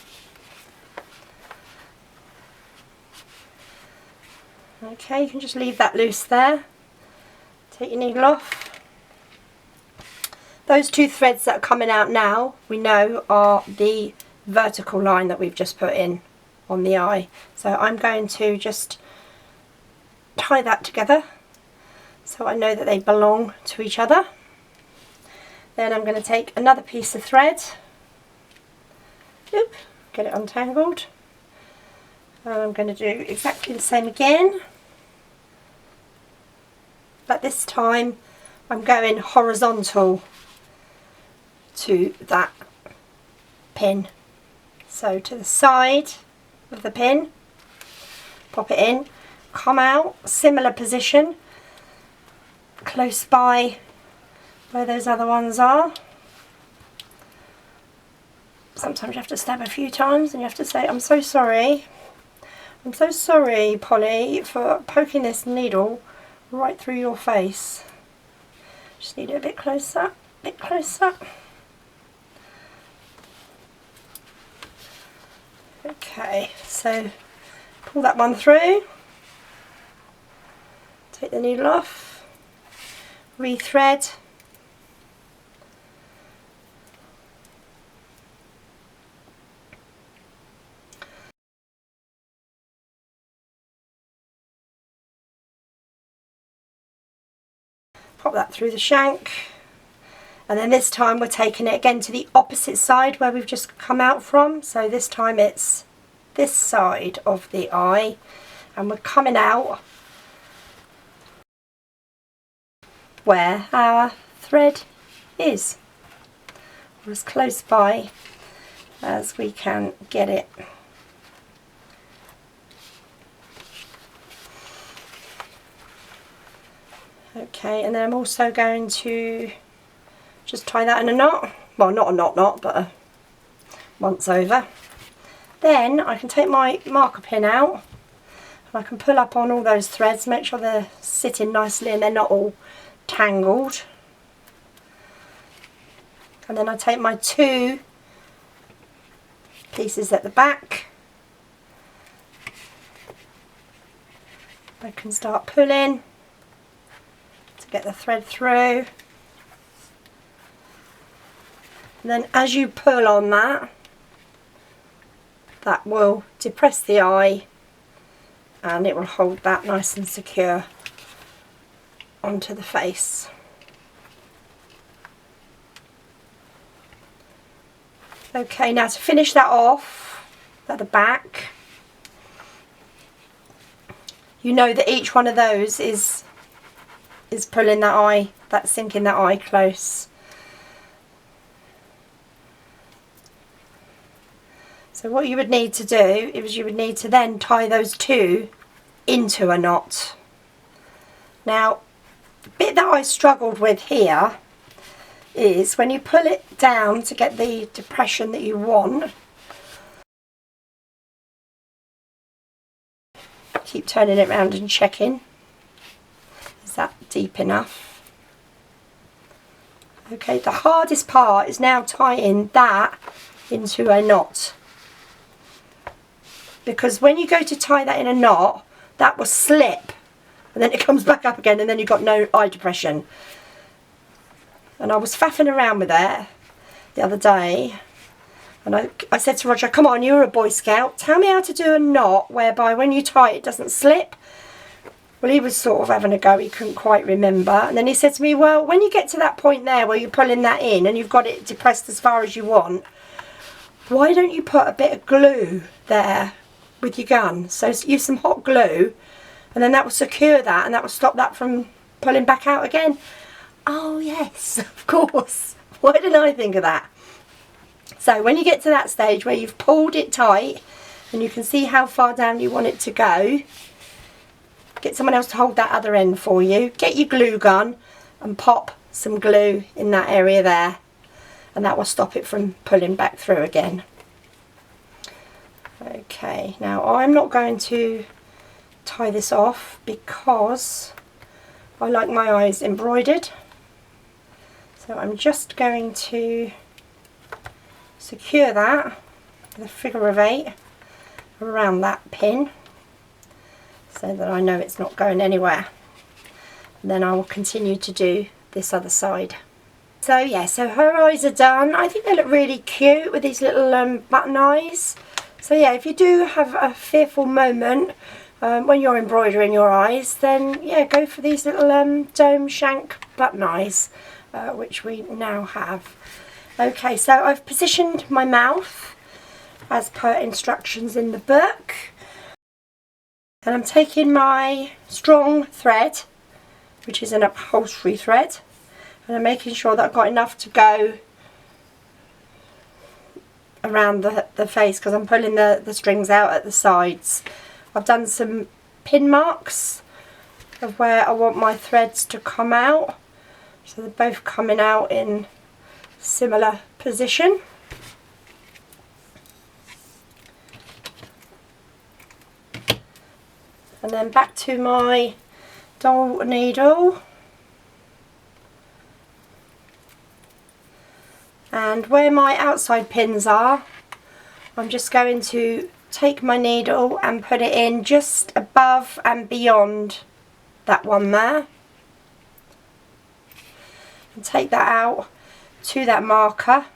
Okay, you can just leave that loose there. Take your needle off. Those 2 threads that are coming out now, we know are the vertical line that we've just put in on the eye. So I'm going to just tie that together, so I know that they belong to each other. Then I'm going to take another piece of thread, get it untangled, and I'm going to do exactly the same again, but this time I'm going horizontal to that pin. So to the side of the pin, pop it in, come out, similar position, close by where those other ones are. Sometimes you have to stab a few times and you have to say, I'm so sorry, Polly, for poking this needle right through your face. Just need it a bit closer, Okay, so pull that one through, take the needle off, re-thread, pop that through the shank, and then this time we're taking it again to the opposite side where we've just come out from. So this time it's this side of the eye, and we're coming out where our thread is, or as close by as we can get it. Okay, and then I'm also going to just tie that in a knot. Well, not a knot, but a once over. Then I can take my marker pin out and I can pull up on all those threads, make sure they're sitting nicely and they're not all tangled. And then I take my 2 pieces at the back. I can start pulling to get the thread through. And then as you pull on that, that will depress the eye and it will hold that nice and secure onto the face. Okay, now to finish that off at the back, you know that each one of those is pulling that eye, that's sinking that eye close. So what you would need to do is you would need to then tie those 2 into a knot. Now, the bit that I struggled with here is when you pull it down to get the depression that you want, keep turning it around and checking, is that deep enough? Okay, the hardest part is now tying that into a knot, because when you go to tie that in a knot, that will slip and then it comes back up again and then you've got no eye depression. And I was faffing around with it the other day and I said to Roger, come on, you're a Boy Scout, tell me how to do a knot whereby when you tie it doesn't slip. Well, he was sort of having a go, he couldn't quite remember. And then he said to me, well, when you get to that point there where you're pulling that in and you've got it depressed as far as you want, why don't you put a bit of glue there with your gun? So use some hot glue and then that will secure that and that will stop that from pulling back out again. Oh yes, of course. Why didn't I think of that? So when you get to that stage where you've pulled it tight and you can see how far down you want it to go, get someone else to hold that other end for you. Get your glue gun and pop some glue in that area there and that will stop it from pulling back through again. Okay, now I'm not going to tie this off because I like my eyes embroidered. So I'm just going to secure that with a figure of 8 around that pin so that I know it's not going anywhere. And then I will continue to do this other side. So yeah, so her eyes are done. I think they look really cute with these little button eyes. So yeah, if you do have a fearful moment when you're embroidering your eyes, then yeah, go for these little dome shank button eyes. Which we now have. Okay, so I've positioned my mouth as per instructions in the book, and I'm taking my strong thread, which is an upholstery thread, and I'm making sure that I've got enough to go around the face because I'm pulling the strings out at the sides. I've done some pin marks of where I want my threads to come out. So they're both coming out in similar position. And then back to my doll needle. And where my outside pins are, I'm just going to take my needle and put it in just above and beyond that one there. And take that out to that marker.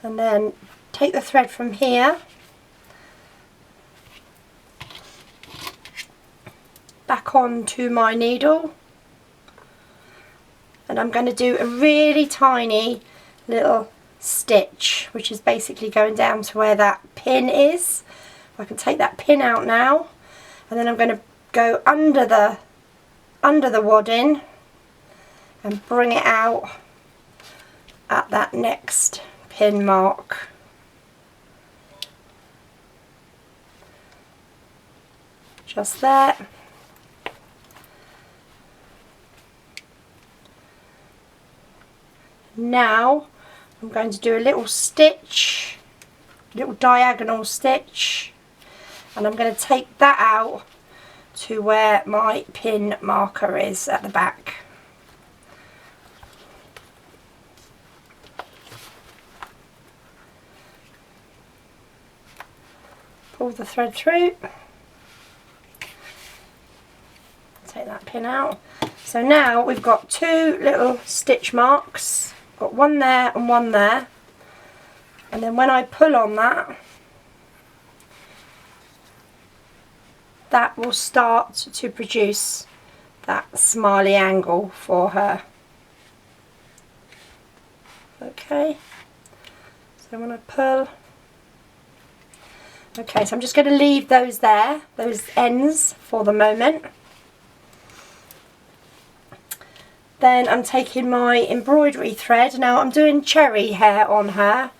And then take the thread from here back onto my needle, and I'm going to do a really tiny little stitch, which is basically going down to where that pin is. I can take that pin out now, and then I'm going to go under the wadding and bring it out at that next pin mark. Just there. Now I'm going to do a little stitch, little diagonal stitch, and I'm going to take that out to where my pin marker is at the back. Pull the thread through, take that pin out. So now we've got two little stitch marks, got one there and one there, and then when I pull on that, that will start to produce that smiley angle for her. Okay, so when I pull, okay, so I'm just going to leave those there, those ends for the moment. Then I'm taking my embroidery thread. Now I'm doing cherry hair on her.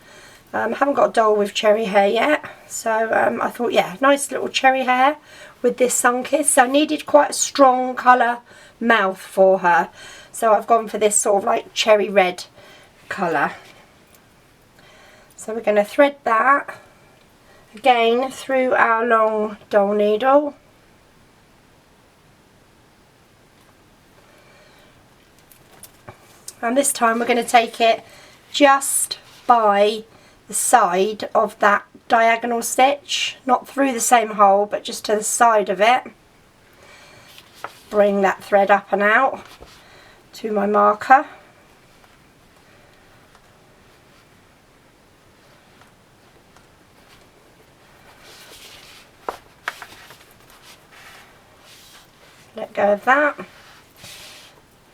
Haven't got a doll with cherry hair yet, so I thought, yeah, nice little cherry hair with this sun kiss. So I needed quite a strong colour mouth for her, so I've gone for this sort of like cherry red colour. So we're going to thread that again through our long doll needle. And this time we're going to take it just by the side of that diagonal stitch, not through the same hole but just to the side of it. Bring that thread up and out to my marker. Let go of that.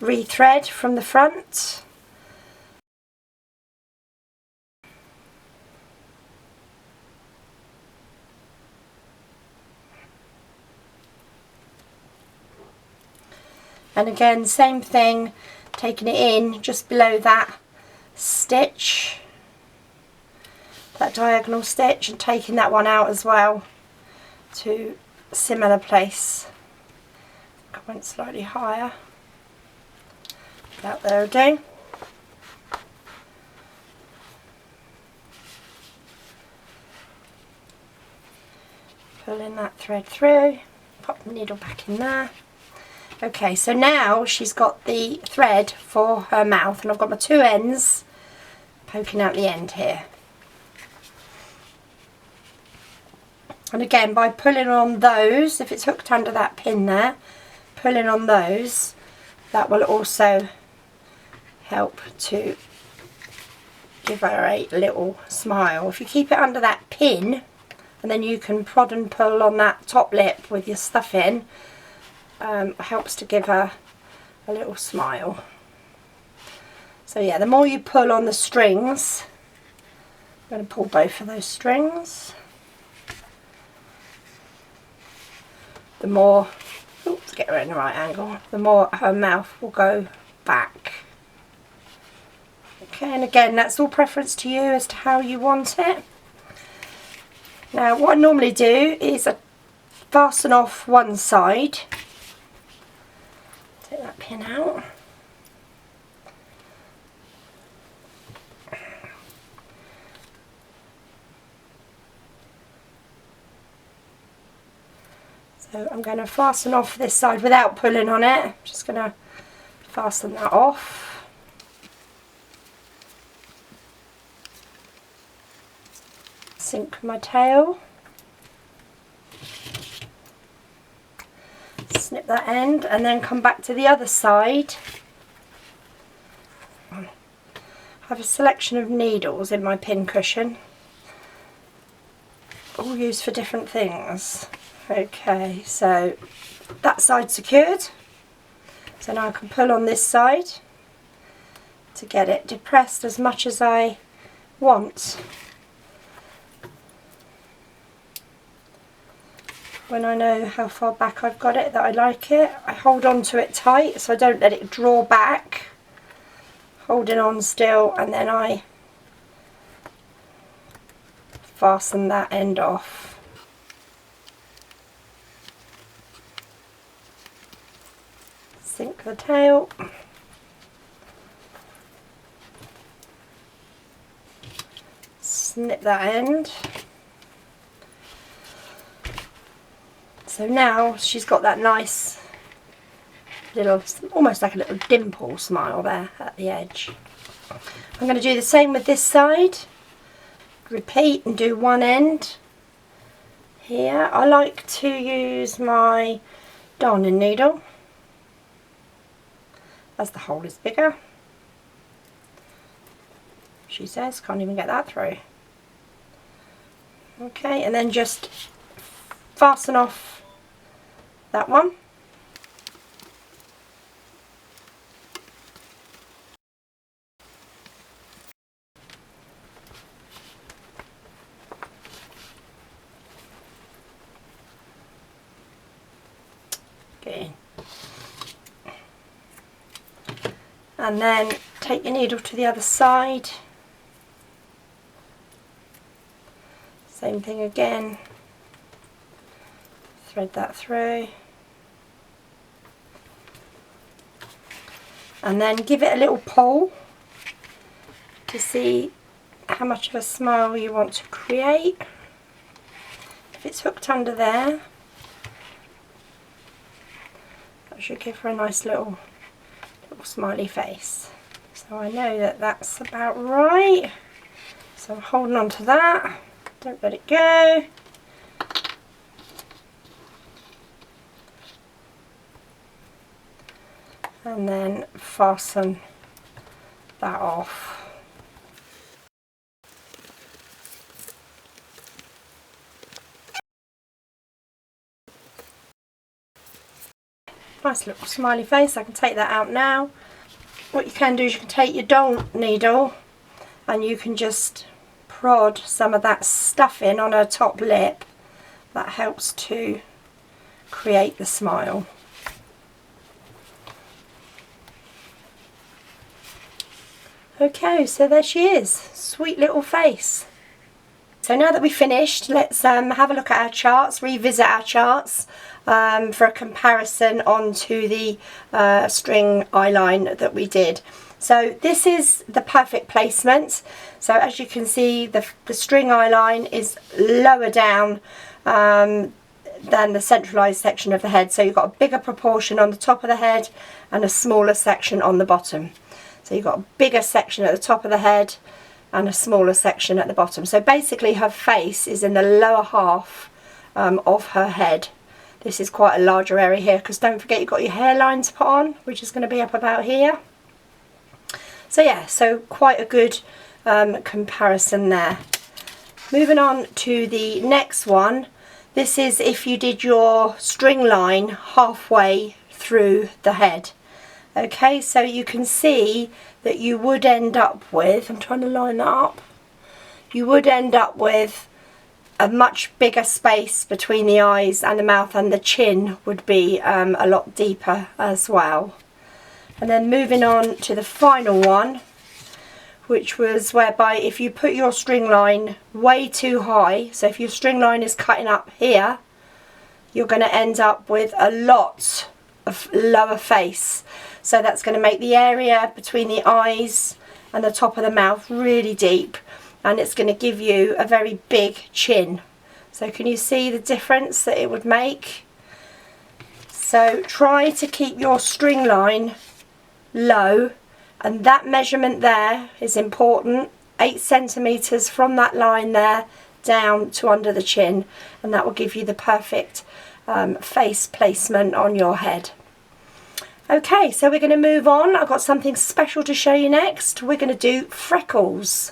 Rethread from the front. And again, same thing, taking it in just below that stitch, that diagonal stitch, and taking that one out as well to a similar place. I went slightly higher. Out there again. Pulling that thread through, pop the needle back in there. Okay, so now she's got the thread for her mouth, and I've got my two ends poking out the end here. And again, by pulling on those, if it's hooked under that pin there, pulling on those, that will also help to give her a little smile. If you keep it under that pin, and then you can prod and pull on that top lip with your stuff in, helps to give her a little smile. So yeah, the more you pull on the strings, I'm going to pull both of those strings, the more, oops, get her in the right angle, the more her mouth will go back. Okay, and again, that's all preference to you as to how you want it. Now, what I normally do is I fasten off one side. Take that pin out. So I'm going to fasten off this side without pulling on it. I'm just going to fasten that off. Sink my tail, snip that end, and then come back to the other side. I have a selection of needles in my pin cushion, all used for different things. Okay, so that side's secured, so now I can pull on this side to get it depressed as much as I want. When I know how far back I've got it, that I like it, I hold on to it tight so I don't let it draw back, holding on still, and then I fasten that end off. Sink the tail. Snip that end. So now she's got that nice little, almost like a little dimple smile there at the edge. I'm going to do the same with this side. Repeat and do one end here. I like to use my darning needle as the hole is bigger. She says, can't even get that through. Okay, and then just fasten off that one. Okay. And then take your needle to the other side. Same thing again. Thread that through. And then give it a little pull to see how much of a smile you want to create. If it's hooked under there, that should give her a nice little smiley face. So I know that that's about right. So I'm holding on to that. Don't let it go. And then fasten that off. Nice little smiley face. I can take that out now. What you can do is you can take your doll needle and you can just prod some of that stuff in on her top lip. That helps to create the smile. Okay, so there she is, sweet little face. So now that we've finished, let's have a look at our charts, revisit our charts for a comparison onto the string eyeline that we did. So this is the perfect placement. So as you can see, the string eyeline is lower down than the centralised section of the head. So you've got a bigger proportion on the top of the head and a smaller section on the bottom. So you've got a bigger section at the top of the head and a smaller section at the bottom. So basically her face is in the lower half of her head. This is quite a larger area here because don't forget you've got your hairline to put on, which is going to be up about here. So yeah, so quite a good comparison there. Moving on to the next one. This is if you did your string line halfway through the head. Okay, so you can see that you would end up with, I'm trying to line that up, you would end up with a much bigger space between the eyes and the mouth, and the chin would be a lot deeper as well. And then moving on to the final one, which was whereby if you put your string line way too high, so if your string line is cutting up here, you're going to end up with a lot of lower face. So that's going to make the area between the eyes and the top of the mouth really deep, and it's going to give you a very big chin. So can you see the difference that it would make? So try to keep your string line low, and that measurement there is important, 8 centimeters from that line there down to under the chin, and that will give you the perfect face placement on your head. Okay, so we're going to move on. I've got something special to show you next. We're going to do freckles.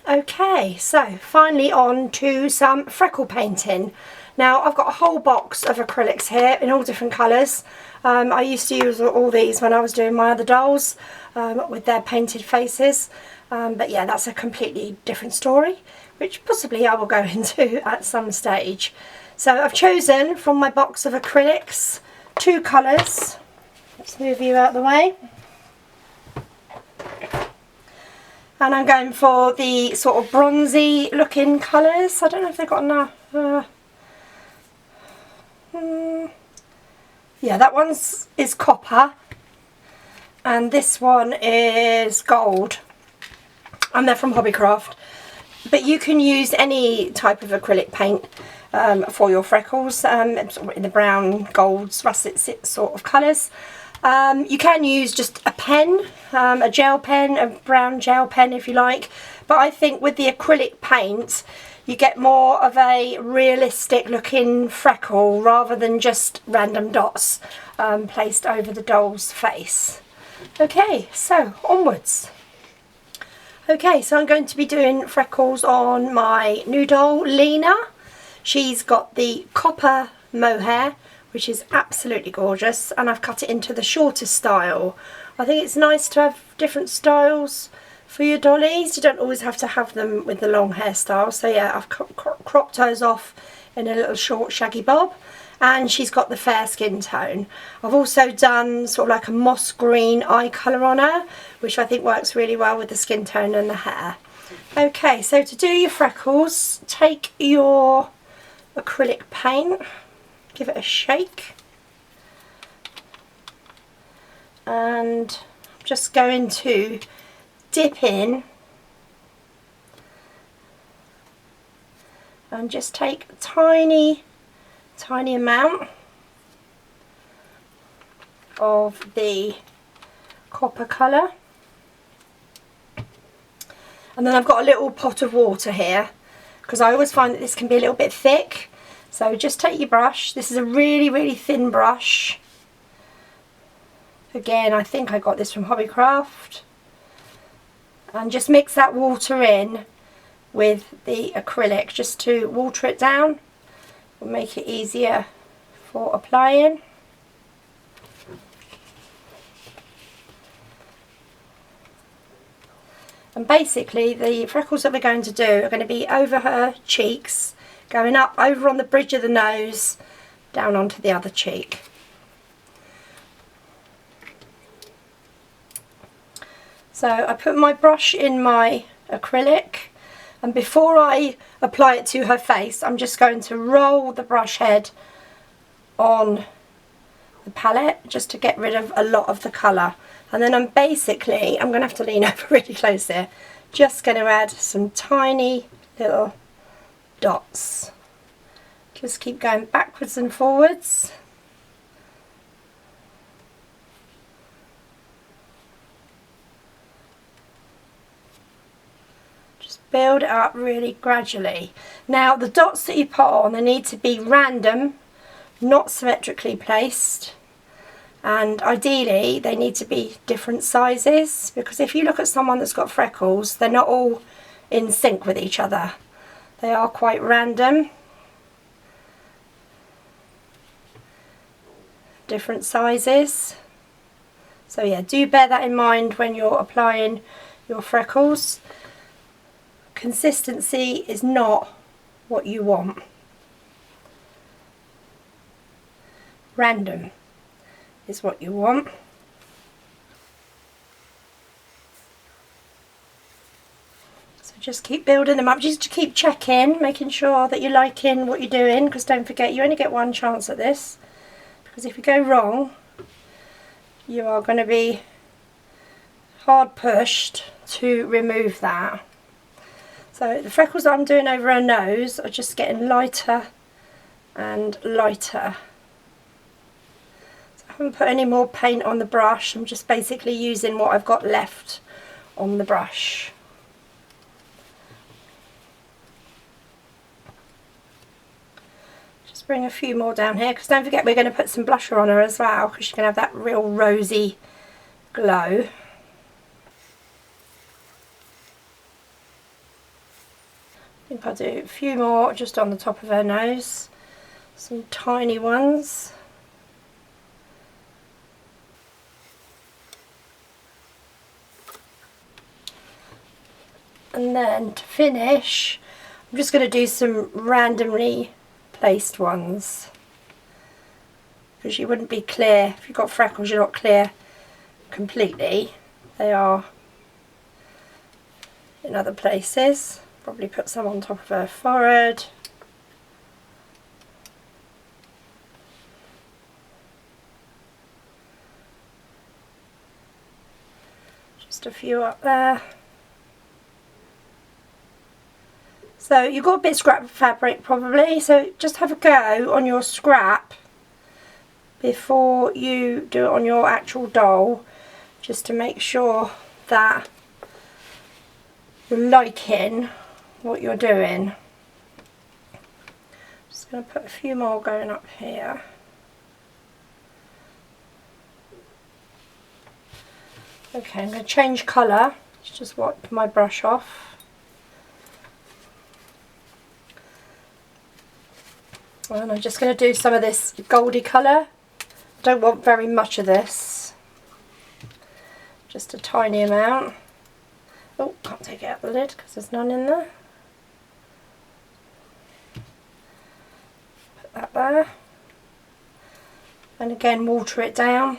Okay, so finally on to some freckle painting. Now I've got a whole box of acrylics here in all different colours. I used to use all these when I was doing my other dolls with their painted faces. But yeah, that's a completely different story, which possibly I will go into at some stage. So I've chosen from my box of acrylics 2 colours. Let's move you out of the way. And I'm going for the sort of bronzy looking colours. I don't know if they've got enough. Yeah, that one's is copper. And this one is gold. And they're from Hobbycraft. But you can use any type of acrylic paint for your freckles in the brown, golds, russet sort of colours. You can use just a pen, a gel pen, a brown gel pen if you like. But I think with the acrylic paint, you get more of a realistic looking freckle rather than just random dots placed over the doll's face. Okay, so onwards. Okay, so I'm going to be doing freckles on my new doll, Lena. She's got the copper mohair, which is absolutely gorgeous, and I've cut it into the shorter style. I think it's nice to have different styles for your dollies. You don't always have to have them with the long hairstyle. So yeah, I've cropped hers off in a little short shaggy bob, and she's got the fair skin tone. I've also done sort of like a moss green eye colour on her, which I think works really well with the skin tone and the hair. Okay, so to do your freckles, take your acrylic paint, give it a shake, and I'm just going to dip in and just take a tiny amount of the copper colour, and then I've got a little pot of water here because I always find that this can be a little bit thick. So just take your brush. This is a really thin brush. Again, I think I got this from Hobbycraft, and just mix that water in with the acrylic just to water it down. Will make it easier for applying. And basically the freckles that we're going to do are going to be over her cheeks, going up over on the bridge of the nose, down onto the other cheek. So I put my brush in my acrylic, and before I apply it to her face, I'm just going to roll the brush head on the palette just to get rid of a lot of the colour. And then I'm going to have to lean over really close here, just going to add some tiny little dots. Just keep going backwards and forwards. Build it up really gradually. Now the dots that you put on, they need to be random, not symmetrically placed, and ideally they need to be different sizes, because if you look at someone that's got freckles, they're not all in sync with each other. They are quite random. Different sizes. So yeah, do bear that in mind when you're applying your freckles. Consistency is not what you want. Random is what you want. So just keep building them up, just keep checking, making sure that you're liking what you're doing, because don't forget you only get one chance at this, because if you go wrong you are going to be hard pushed to remove that. So the freckles that I'm doing over her nose are just getting lighter and lighter. So I haven't put any more paint on the brush, I'm just basically using what I've got left on the brush. Just bring a few more down here, because don't forget we're going to put some blusher on her as well, because she's going to have that real rosy glow. I think I'll do a few more just on the top of her nose. some tiny ones. And then to finish, I'm just going to do some randomly placed ones, because you wouldn't be clear. If you've got freckles, you're not clear completely. They are in other places. Probably put some on top of her forehead. Just a few up there. So you've got a bit of scrap fabric probably, so just have a go on your scrap before you do it on your actual doll, just to make sure that you're liking what you're doing. Just going to put a few more going up here. Okay, I'm going to change colour. Let's just wipe my brush off. And I'm just going to do some of this goldy colour. Don't want very much of this, just a tiny amount. Oh, can't take it out the lid because there's none in there. Put that there. And again, water it down.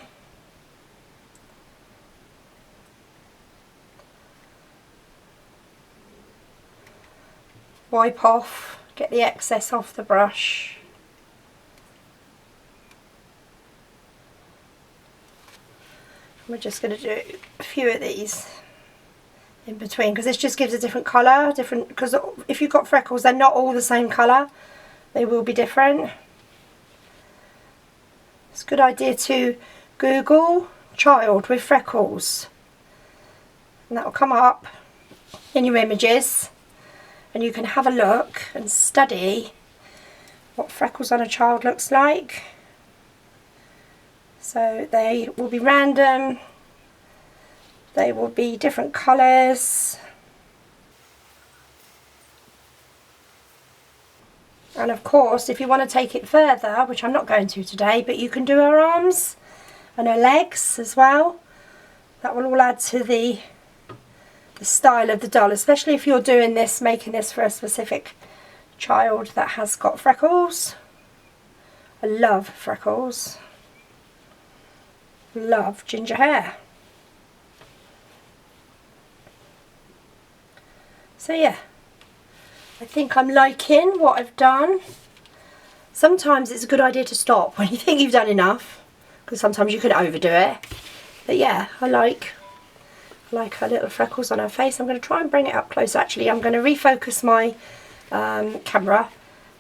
Wipe off, get the excess off the brush. We're just going to do a few of these in between, because this just gives a different colour, because if you've got freckles, they're not all the same colour. They will be different. It's a good idea to Google child with freckles, and that will come up in your images, and you can have a look and study what freckles on a child looks like. So they will be random, they will be different colours, and of course if you want to take it further, which I'm not going to today, but you can do her arms and her legs as well. That will all add to the style of the doll, especially if you're doing this, making this for a specific child that has got freckles. I love freckles. Love ginger hair. So yeah, I think I'm liking what I've done. Sometimes it's a good idea to stop when you think you've done enough, because sometimes you can overdo it. But yeah, I like her little freckles on her face. I'm going to try and bring it up close. Actually, I'm going to refocus my camera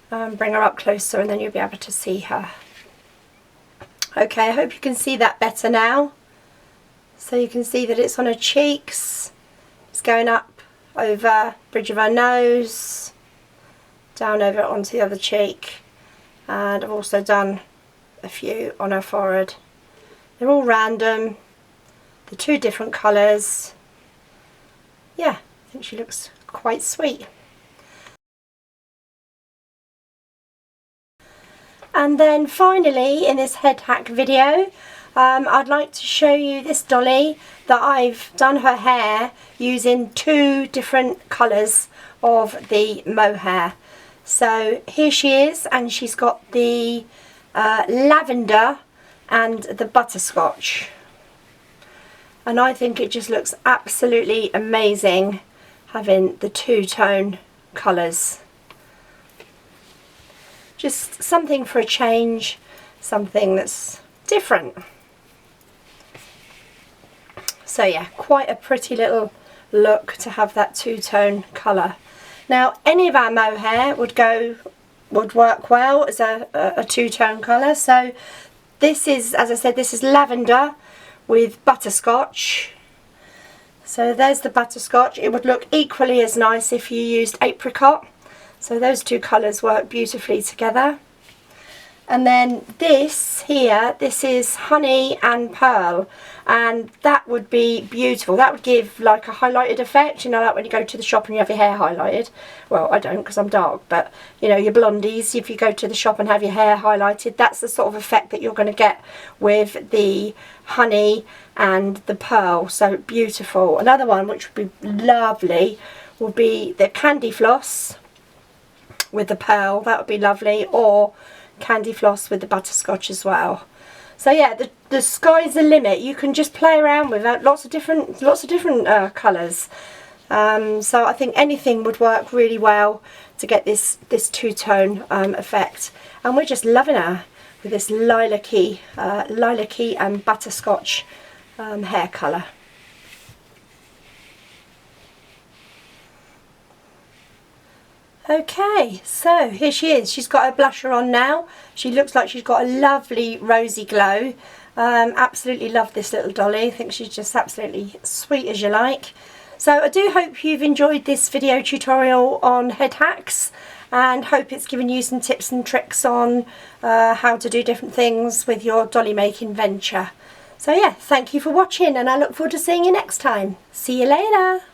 and bring her up closer, and then you'll be able to see her. Okay, I hope you can see that better now. So you can see that it's on her cheeks, it's going up over bridge of her nose, down over onto the other cheek, and I've also done a few on her forehead. They're all random, the two different colours. Yeah, I think she looks quite sweet. And then finally, in this head hack video, I'd like to show you this dolly that I've done her hair using two different colours of the mohair. So here she is, and she's got the lavender and the butterscotch. And I think it just looks absolutely amazing having the two-tone colours. Just something for a change, something that's different. So yeah, quite a pretty little look to have that two-tone colour. Now any of our mohair would work well as a two-tone colour. So this is, as I said, this is lavender with butterscotch. So there's the butterscotch. It would look equally as nice if you used apricot. So those two colours work beautifully together. And then this here, this is honey and pearl, and that would be beautiful. That would give like a highlighted effect, you know, like when you go to the shop and you have your hair highlighted. Well, I don't because I'm dark, but you know, your blondies, if you go to the shop and have your hair highlighted, that's the sort of effect that you're going to get with the honey and the pearl. So beautiful. Another one which would be lovely will be the candy floss with the pearl. That would be lovely. Or candy floss with the butterscotch as well. So yeah, the sky's the limit. You can just play around with lots of different colours. So I think anything would work really well to get this two-tone effect. And we're just loving her with this lilac-y and butterscotch hair colour. Okay, so here she is. She's got her blusher on now. She looks like she's got a lovely rosy glow. Absolutely love this little dolly. I think she's just absolutely sweet as you like. So I do hope you've enjoyed this video tutorial on head hacks, and hope it's given you some tips and tricks on how to do different things with your dolly making venture. So yeah, thank you for watching, and I look forward to seeing you next time. See you later.